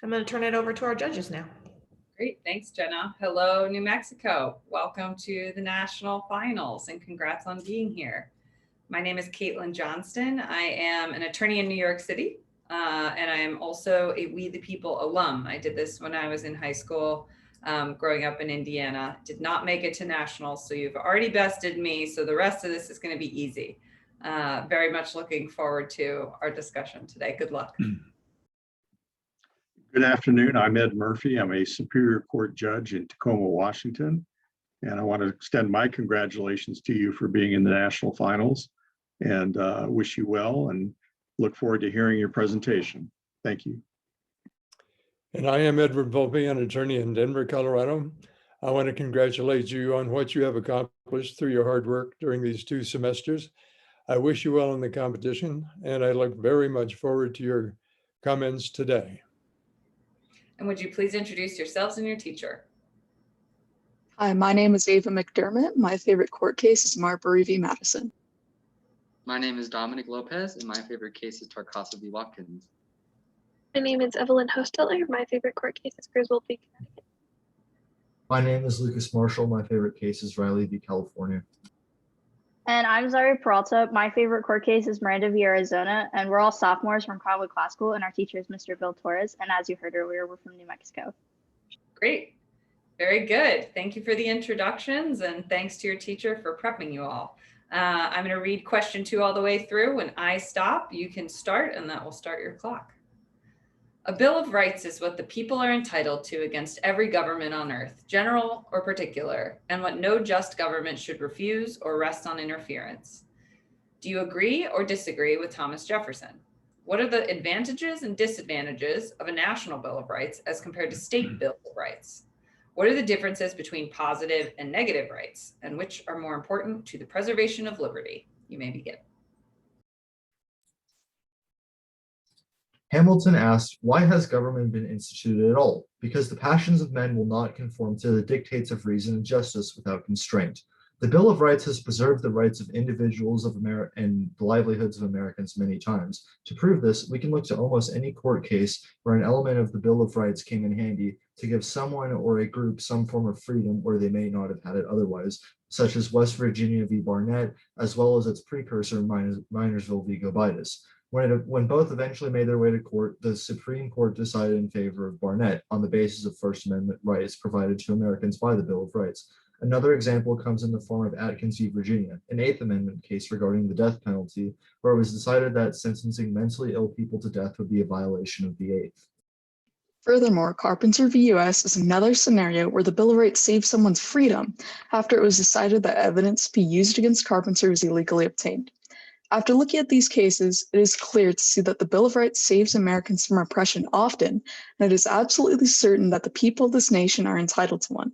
I'm going to turn it over to our judges now. Great, thanks, Jenna. Hello, New Mexico. Welcome to the national finals and congrats on being here. My name is Caitlin Johnston. I am an attorney in New York City, and I am also a We the People alum. I did this when I was in high school, growing up in Indiana. Did not make it to nationals, so you've already bested me, so the rest of this is going to be easy. Very much looking forward to our discussion today. Good luck. Good afternoon. I'm Ed Murphy. I'm a Superior Court judge in Tacoma, Washington. And I want to extend my congratulations to you for being in the national finals and wish you well and look forward to hearing your presentation. Thank you. And I am Edward Volpe, an attorney in Denver, Colorado. I want to congratulate you on what you have accomplished through your hard work during these 2 semesters. I wish you well in the competition, and I look very much forward to your comments today. And would you please introduce yourselves and your teacher? Hi, my name is Ava McDermott. My favorite court case is Marbury v. Madison. My name is Dominic Lopez, and my favorite case is Tarkasa v. Watkins. My name is Evelyn Hosteller. My favorite court case is Griswold v. Connecticut. My name is Lucas Marshall. My favorite case is Riley v. California. And I'm Zari Peralta. My favorite court case is Miranda v. Arizona, and we're all sophomores from Cottonwood Classical, and our teacher is Mr. Bill Torres. And as you heard earlier, we're from New Mexico. Great. Very good. Thank you for the introductions, and thanks to your teacher for prepping you all. I'm going to read question 2 all the way through. When I stop, you can start, and that will start your clock. A Bill of Rights is what the people are entitled to against every government on earth, general or particular, and what no just government should refuse or rest on interference. Do you agree or disagree with Thomas Jefferson? What are the advantages and disadvantages of a national Bill of Rights as compared to state bills of rights? What are the differences between positive and negative rights, and which are more important to the preservation of liberty? You may begin. Hamilton asked, why has government been instituted at all? Because the passions of men will not conform to the dictates of reason and justice without constraint. The Bill of Rights has preserved the rights of individuals of America and the livelihoods of Americans many times. To prove this, we can look to almost any court case where an element of the Bill of Rights came in handy to give someone or a group some form of freedom where they may not have had it otherwise, such as West Virginia v. Barnett, as well as its precursor, Minersville v. Gobitis. When both eventually made their way to court, the Supreme Court decided in favor of Barnett on the basis of First Amendment rights provided to Americans by the Bill of Rights. Another example comes in the form of Atkins v. Virginia, an Eighth Amendment case regarding the death penalty, where it was decided that sentencing mentally ill people to death would be a violation of the Eighth. Furthermore, Carpenter v. U.S. is another scenario where the Bill of Rights saved someone's freedom after it was decided that evidence to be used against Carpenter was illegally obtained. After looking at these cases, it is clear to see that the Bill of Rights saves Americans from oppression often, and it is absolutely certain that the people of this nation are entitled to one.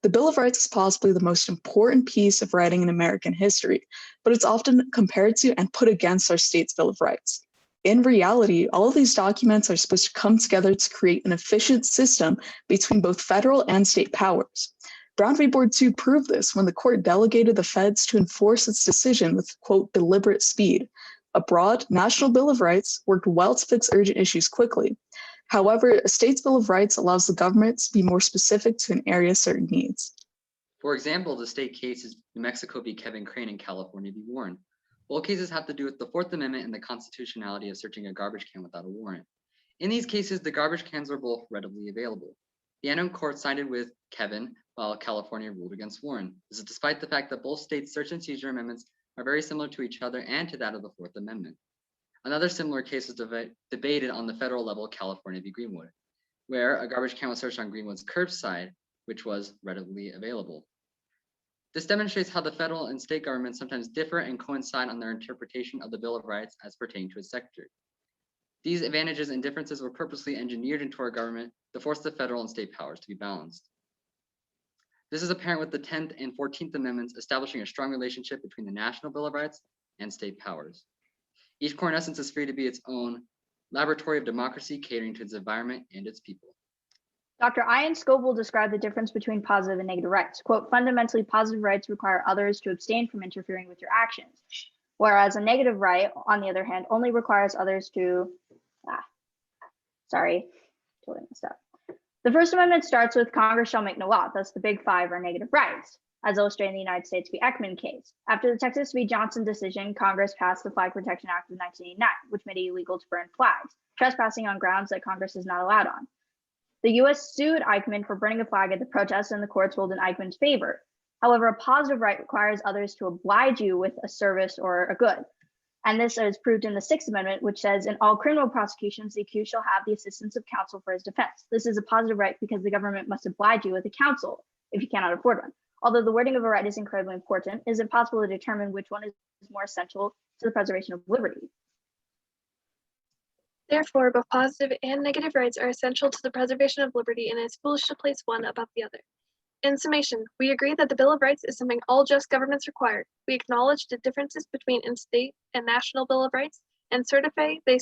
The Bill of Rights is possibly the most important piece of writing in American history, but it's often compared to and put against our state's Bill of Rights. In reality, all of these documents are supposed to come together to create an efficient system between both federal and state powers. Brown v. Board 2 proved this when the court delegated the feds to enforce its decision with, quote, deliberate speed. A broad national Bill of Rights worked well to fix urgent issues quickly. However, a state's Bill of Rights allows the government to be more specific to an area's certain needs. For example, the state case is New Mexico v. Kevin Crane and California v. Warren. Both cases have to do with the Fourth Amendment and the constitutionality of searching a garbage can without a warrant. In these cases, the garbage cans were both readily available. The Annam court sided with Kevin, while California ruled against Warren. This is despite the fact that both states' search and seizure amendments are very similar to each other and to that of the Fourth Amendment. Another similar case was debated on the federal level, California v. Greenwood, where a garbage can was searched on Greenwood's curbside, which was readily available. This demonstrates how the federal and state governments sometimes differ and coincide on their interpretation of the Bill of Rights as pertaining to its sector. These advantages and differences were purposely engineered into our government to force the federal and state powers to be balanced. This is apparent with the 10th and 14th Amendments establishing a strong relationship between the National Bill of Rights and state powers. Each core in essence is free to be its own laboratory of democracy, catering to its environment and its people. Dr. Ian Scoble described the difference between positive and negative rights. Quote, fundamentally, positive rights require others to abstain from interfering with your actions, whereas a negative right, on the other hand, only requires others to, totally messed up. The First Amendment starts with Congress shall make no law. Thus, the big five are negative rights, as illustrated in the United States v. Ekman case. After the Texas v. Johnson decision, Congress passed the Flag Protection Act of 1989, which made it illegal to burn flags, trespassing on grounds that Congress is not allowed on. The U.S. sued Eichmann for burning a flag at the protest, and the courts ruled in Eichmann's favor. However, a positive right requires others to oblige you with a service or a good. And this is proved in the Sixth Amendment, which says in all criminal prosecutions, the accused shall have the assistance of counsel for his defense. This is a positive right because the government must oblige you with a counsel if you cannot afford one. Although the wording of a right is incredibly important, it is impossible to determine which one is more essential to the preservation of liberty. Therefore, both positive and negative rights are essential to the preservation of liberty, and it is foolish to place one above the other. In summation, we agree that the Bill of Rights is something all just governments require. We acknowledge the differences between state and national Bill of Rights, and certify they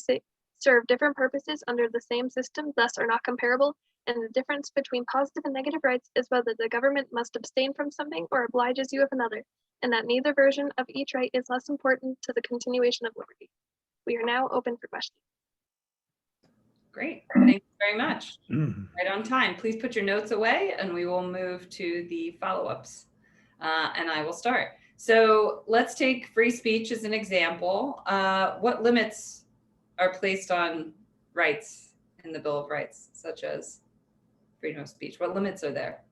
serve different purposes under the same system, thus are not comparable, and the difference between positive and negative rights is whether the government must abstain from something or obliges you with another, and that neither version of each right is less important to the continuation of liberty. We are now open for questions. Great, thank you very much. Right on time. Please put your notes away and we will move to the follow-ups. And I will start. So let's take free speech as an example. What limits are placed on rights in the Bill of Rights, such as freedom of speech? What limits are there?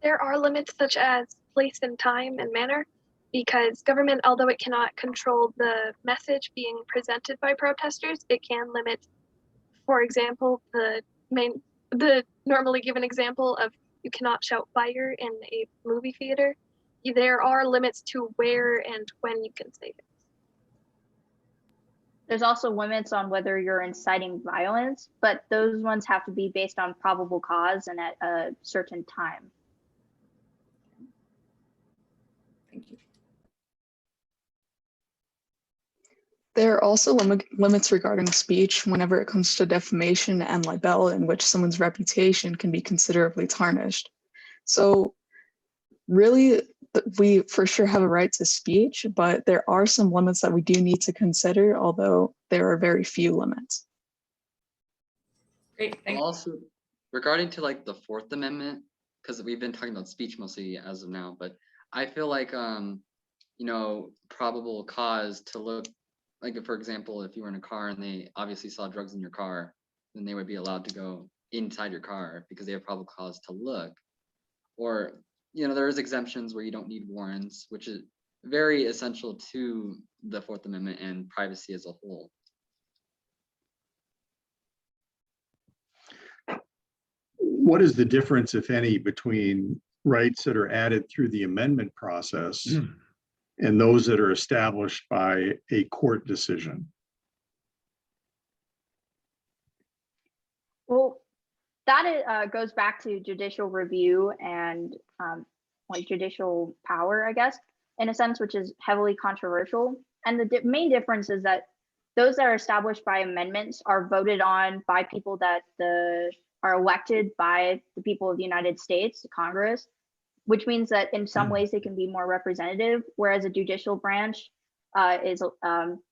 There are limits such as place and time and manner, because government, although it cannot control the message being presented by protesters, it can limit, for example, the normally given example of you cannot shout fire in a movie theater. There are limits to where and when you can say it. There's also limits on whether you're inciting violence, but those ones have to be based on probable cause and at a certain time. Thank you. There are also limits regarding speech whenever it comes to defamation and libel, in which someone's reputation can be considerably tarnished. So really, we for sure have a right to speech, but there are some limits that we do need to consider, although there are very few limits. Great, thank you. Also, regarding to like the Fourth Amendment, because we've been talking about speech mostly as of now, but I feel like, you know, probable cause to look, like for example, if you were in a car and they obviously saw drugs in your car, then they would be allowed to go inside your car because they have probable cause to look. Or, you know, there's exemptions where you don't need warrants, which is very essential to the Fourth Amendment and privacy as a whole. What is the difference, if any, between rights that are added through the amendment process and those that are established by a court decision? Well, that goes back to judicial review and like judicial power, I guess, in a sense, which is heavily controversial. And the main difference is that those that are established by amendments are voted on by people that are elected by the people of the United States, Congress, which means that in some ways they can be more representative, whereas a judicial branch is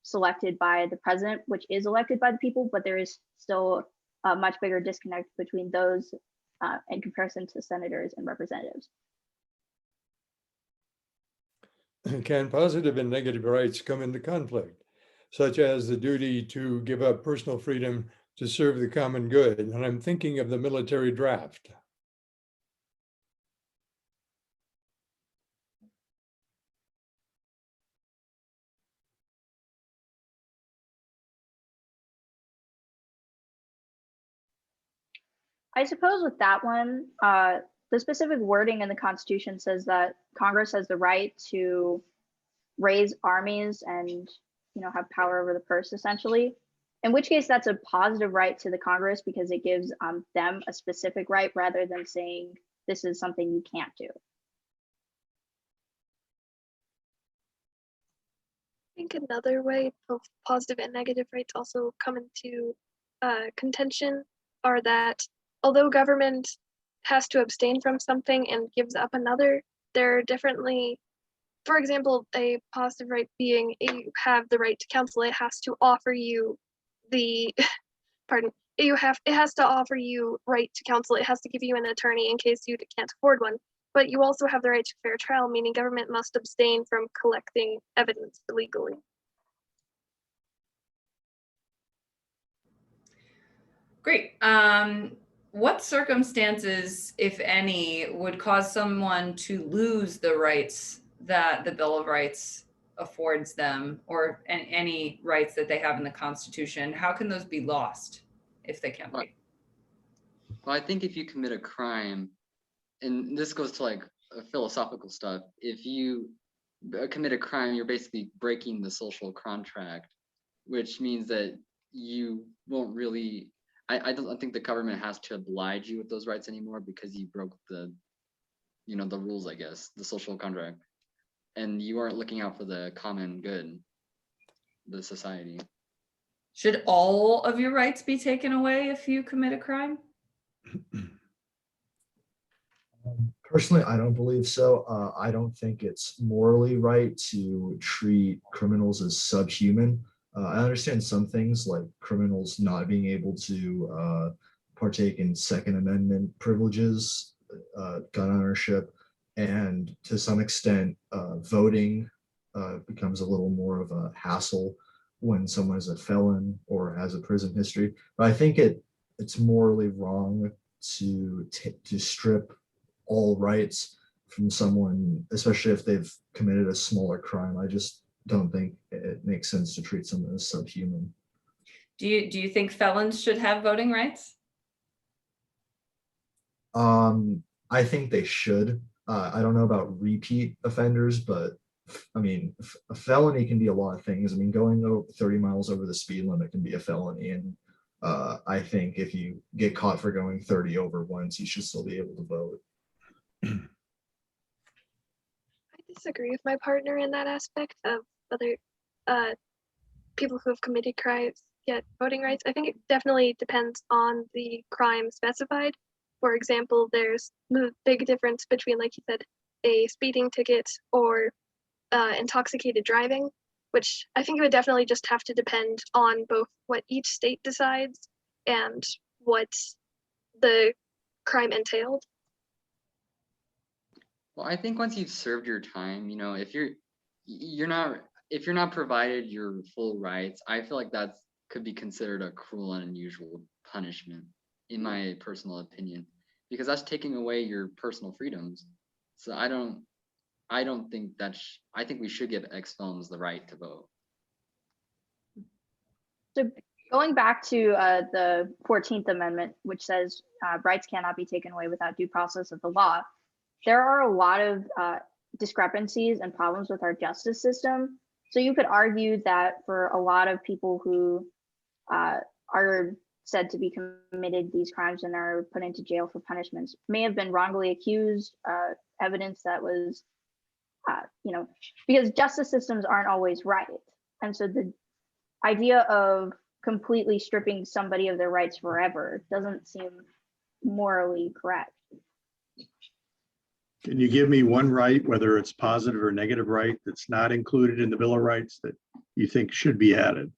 selected by the president, which is elected by the people, but there is still a much bigger disconnect between those in comparison to senators and representatives. Can positive and negative rights come into conflict, such as the duty to give up personal freedom to serve the common good? And I'm thinking of the military draft. I suppose with that one, the specific wording in the Constitution says that Congress has the right to raise armies and have power over the purse, essentially. In which case, that's a positive right to the Congress because it gives them a specific right rather than saying this is something you can't do. I think another way both positive and negative rights also come into contention are that although government has to abstain from something and gives up another, there are definitely for example, a positive right being you have the right to counsel, it has to offer you the, pardon, it has to offer you right to counsel. It has to give you an attorney in case you can't afford one. But you also have the right to fair trial, meaning government must abstain from collecting evidence illegally. Great. What circumstances, if any, would cause someone to lose the rights that the Bill of Rights affords them, or any rights that they have in the Constitution? How can those be lost if they can't be? Well, I think if you commit a crime, and this goes to like philosophical stuff, if you commit a crime, you're basically breaking the social contract, which means that you won't really, I don't think the government has to oblige you with those rights anymore because you broke the, the rules, I guess, the social contract, and you aren't looking out for the common good, the society. Should all of your rights be taken away if you commit a crime? Personally, I don't believe so. I don't think it's morally right to treat criminals as subhuman. I understand some things like criminals not being able to partake in Second Amendment privileges, gun ownership, and to some extent, voting becomes a little more of a hassle when someone is a felon or has a prison history. But I think it's morally wrong to strip all rights from someone, especially if they've committed a smaller crime. I just don't think it makes sense to treat someone as subhuman. Do you think felons should have voting rights? I think they should. I don't know about repeat offenders, but I mean, a felony can be a lot of things. I mean, going 30 miles over the speed limit can be a felony, and I think if you get caught for going 30 over once, you should still be able to vote. I disagree with my partner in that aspect of whether people who have committed crimes get voting rights. I think it definitely depends on the crime specified. For example, there's the big difference between, like you said, a speeding ticket or intoxicated driving, which I think it would definitely just have to depend on both what each state decides and what the crime entailed. Well, I think once you've served your time, if you're not provided your full rights, I feel like that could be considered a cruel and unusual punishment, in my personal opinion, because that's taking away your personal freedoms. So I don't think I think we should give ex-felons the right to vote. So going back to the 14th Amendment, which says rights cannot be taken away without due process of the law, there are a lot of discrepancies and problems with our justice system. So you could argue that for a lot of people who are said to be committed these crimes and are put into jail for punishments may have been wrongly accused, evidence that was, because justice systems aren't always right. And so the idea of completely stripping somebody of their rights forever doesn't seem morally correct. Can you give me one right, whether it's positive or negative right, that's not included in the Bill of Rights that you think should be added?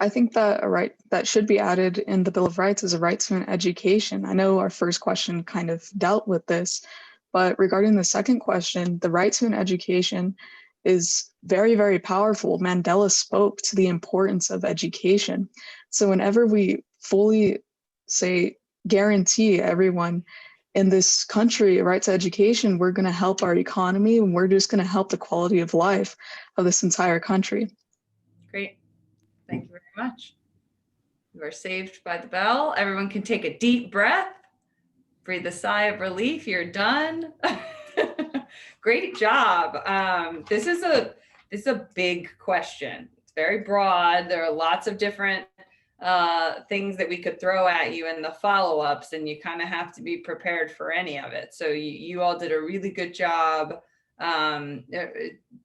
I think that a right that should be added in the Bill of Rights is a right to an education. I know our first question kind of dealt with this, but regarding the second question, the right to an education is very, very powerful. Mandela spoke to the importance of education. So whenever we fully guarantee everyone in this country a right to education, we're going to help our economy, and we're just going to help the quality of life of this entire country. Great. Thank you very much. You are saved by the bell. Everyone can take a deep breath, breathe a sigh of relief. You're done. Great job. This is a big question. It's very broad. There are lots of different things that we could throw at you in the follow-ups, and you kind of have to be prepared for any of it. So you all did a really good job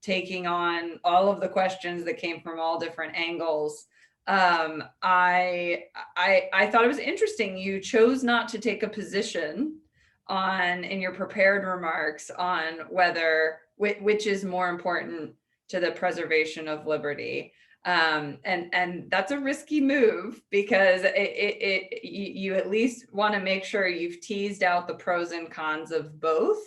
taking on all of the questions that came from all different angles. I thought it was interesting. You chose not to take a position in your prepared remarks on whether which is more important to the preservation of liberty. And that's a risky move, because you at least want to make sure you've teased out the pros and cons of both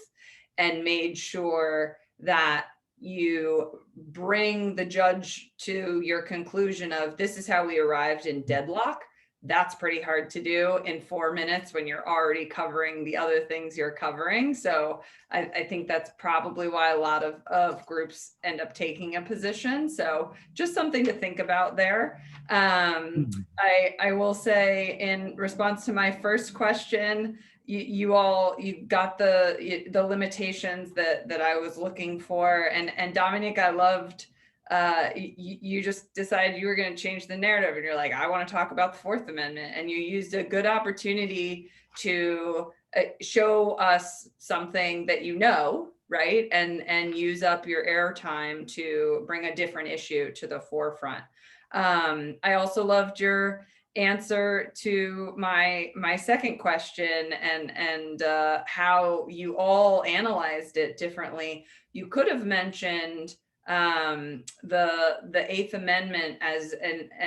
and made sure that you bring the judge to your conclusion of this is how we arrived in deadlock. That's pretty hard to do in 4 minutes when you're already covering the other things you're covering. So I think that's probably why a lot of groups end up taking a position. So just something to think about there. I will say, in response to my first question, you got the limitations that I was looking for. And Dominic, I loved, you just decided you were going to change the narrative, and you're like, I want to talk about the Fourth Amendment. And you used a good opportunity to show us something that you know, right? And use up your airtime to bring a different issue to the forefront. I also loved your answer to my second question, and how you all analyzed it differently. You could have mentioned the Eighth Amendment as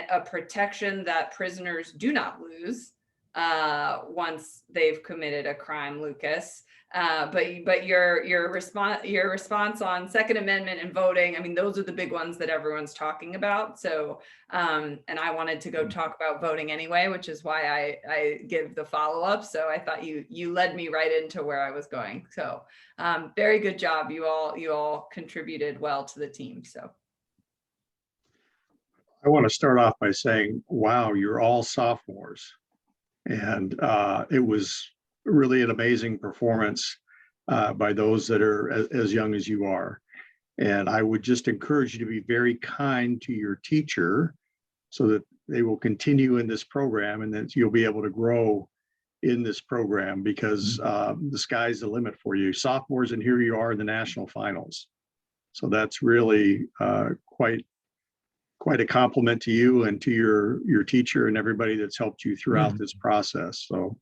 a protection that prisoners do not lose once they've committed a crime, Lucas. But your response on Second Amendment and voting, I mean, those are the big ones that everyone's talking about. So, and I wanted to go talk about voting anyway, which is why I give the follow-up. So I thought you led me right into where I was going. So very good job. You all contributed well to the team. So I want to start off by saying, wow, you're all sophomores. And it was really an amazing performance by those that are as young as you are. And I would just encourage you to be very kind to your teacher so that they will continue in this program, and that you'll be able to grow in this program, because the sky's the limit for you. Sophomores, and here you are in the national finals. So that's really quite a compliment to you and to your teacher and everybody that's helped you throughout this process. So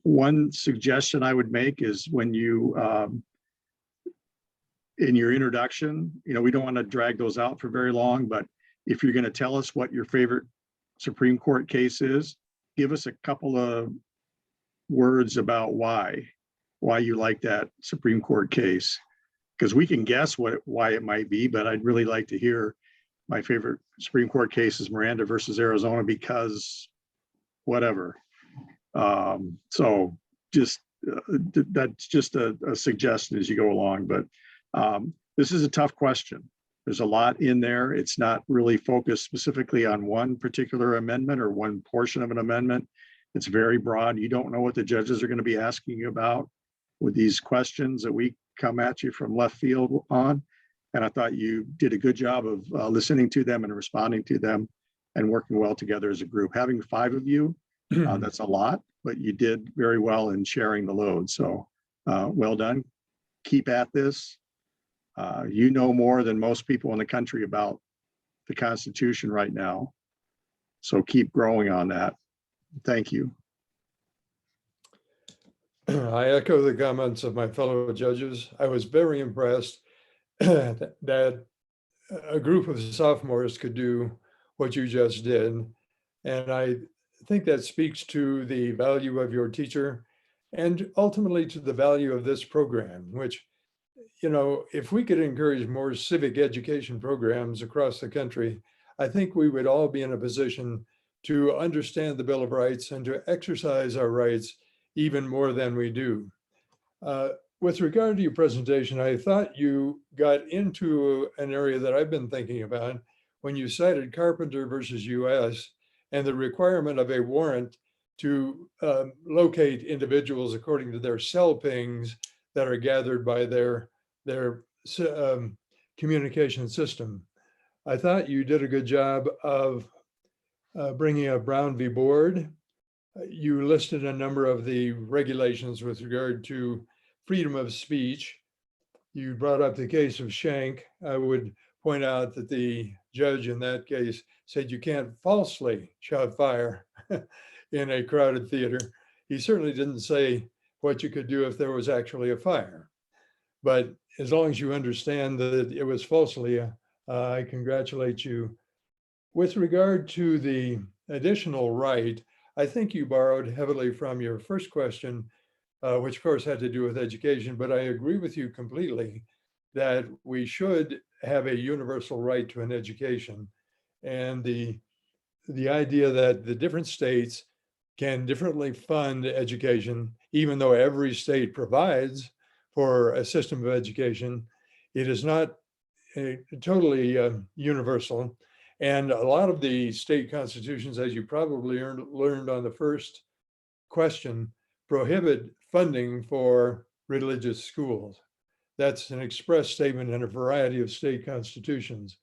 one suggestion I would make is, when you in your introduction, we don't want to drag those out for very long, but if you're going to tell us what your favorite Supreme Court case is, give us a couple of words about why you like that Supreme Court case, because we can guess why it might be, but I'd really like to hear. My favorite Supreme Court case is Miranda versus Arizona, because whatever. So just that's just a suggestion as you go along. But this is a tough question. There's a lot in there. It's not really focused specifically on one particular amendment or one portion of an amendment. It's very broad. You don't know what the judges are going to be asking you about with these questions that we come at you from left field on. And I thought you did a good job of listening to them and responding to them and working well together as a group. Having 5 of you, that's a lot, but you did very well in sharing the load. So well done. Keep at this. You know more than most people in the country about the Constitution right now. So keep growing on that. Thank you. I echo the comments of my fellow judges. I was very impressed that a group of sophomores could do what you just did. And I think that speaks to the value of your teacher, and ultimately to the value of this program, which, if we could encourage more civic education programs across the country, I think we would all be in a position to understand the Bill of Rights and to exercise our rights even more than we do. With regard to your presentation, I thought you got into an area that I've been thinking about when you cited Carpenter versus US and the requirement of a warrant to locate individuals according to their cell pings that are gathered by their communication system. I thought you did a good job of bringing up Brown v. Board. You listed a number of the regulations with regard to freedom of speech. you brought up the case of Shank. I would point out that the judge in that case said you can't falsely shout fire in a crowded theater. He certainly didn't say what you could do if there was actually a fire. But as long as you understand that it was falsely, I congratulate you. With regard to the additional right, I think you borrowed heavily from your first question, which of course had to do with education, but I agree with you completely that we should have a universal right to an education. And the idea that the different states can differently fund education, even though every state provides for a system of education, it is not totally universal. And a lot of the state constitutions, as you probably learned on the first question, prohibit funding for religious schools. That's an express statement in a variety of state constitutions.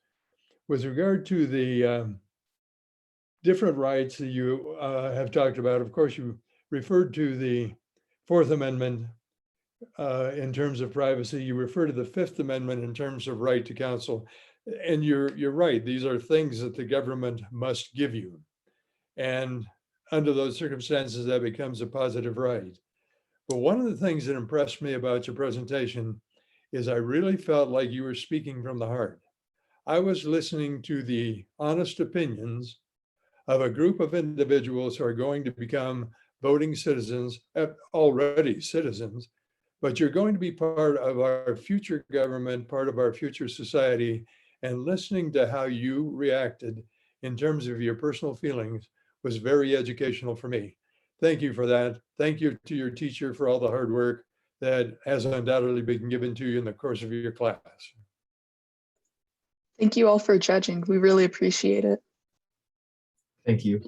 With regard to the different rights that you have talked about, of course, you referred to the Fourth Amendment in terms of privacy. You refer to the Fifth Amendment in terms of right to counsel. And you're right, these are things that the government must give you. And under those circumstances, that becomes a positive right. But one of the things that impressed me about your presentation is I really felt like you were speaking from the heart. I was listening to the honest opinions of a group of individuals who are going to become voting citizens, already citizens, but you're going to be part of our future government, part of our future society, and listening to how you reacted in terms of your personal feelings was very educational for me. Thank you for that. Thank you to your teacher for all the hard work that has undoubtedly been given to you in the course of your class. Thank you all for judging. We really appreciate it. Thank you.